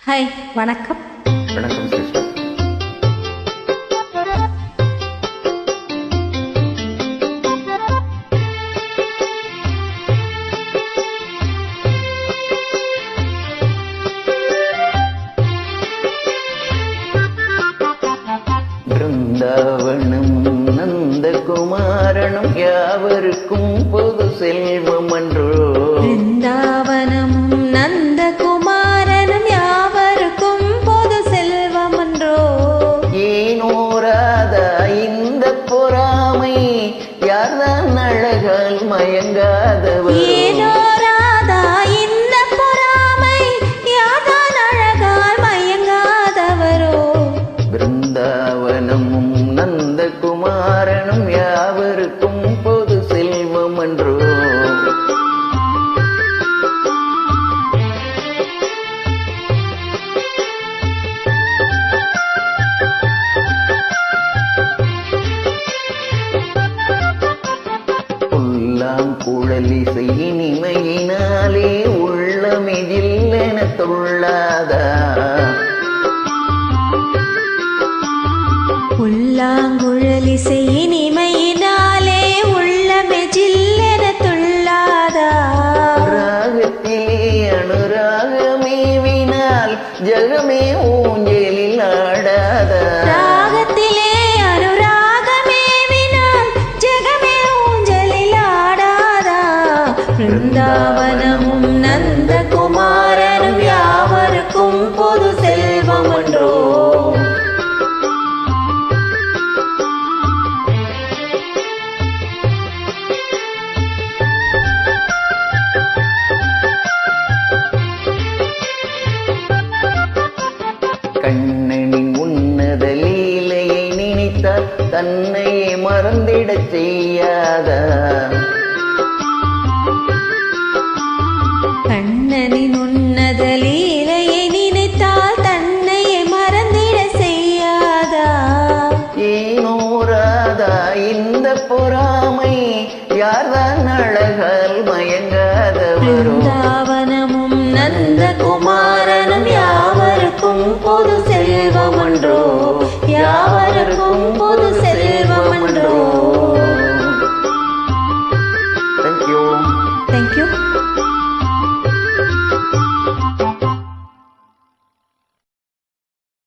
Hi, வணக்கம். வணக்கம் sister. Brindavanam நந்தகுமாரனும் யாவருக்கும் பொது செல்வம் அன்றோ. பிருந்தாவனமும் நந்தகுமாரனும் யாவருக்கும் பொது செல்வம் அன்றோ. ஏனோராதா இந்த பொறாமை, யார்தான் அழகால் மயங்காதவர். ஏனோராதா இந்த பொறாமை, யார்தான் அழகால் மயங்காதவரோ. பிருந்தாவனமும் நந்தகுமாரனும் யாவருக்கும் பொது செல்வம் அன்றோ. குழலிசை இனிமையினாலே உள்ளமெதில் என தொள்ளாதா. புல்லாங்குழலிசை இனிமையினாலே உள்ளமே ஜில்லென துள்ளாதா. ராகத்திலே அனுராகமேவினால் ஜகமே ஊஞ்சலில் ஆடாதா. ராகத்திலே அனுராகமேவினால் ஜெகமே ஊஞ்சலில் ஆடாதா. பிருந்தாவனமும் நந்தகுமாரனும் யாவருக்கும் பொது செல்வம் அன்றோ. கண்ணனின் உன்னத லீலையை நினைத்தால் தன்னையே மறந்திடச் செய்யாதா. கண்ணனின் உன்னத லீலையை நினைத்தால் தன்னையே மறந்திட செய்யாதா. ஏனோராதா இந்த பொறாமை, யார்தான் அழகால் மயங்காதவரோ. பிருந்தாவனமும் நந்தகுமாரனும்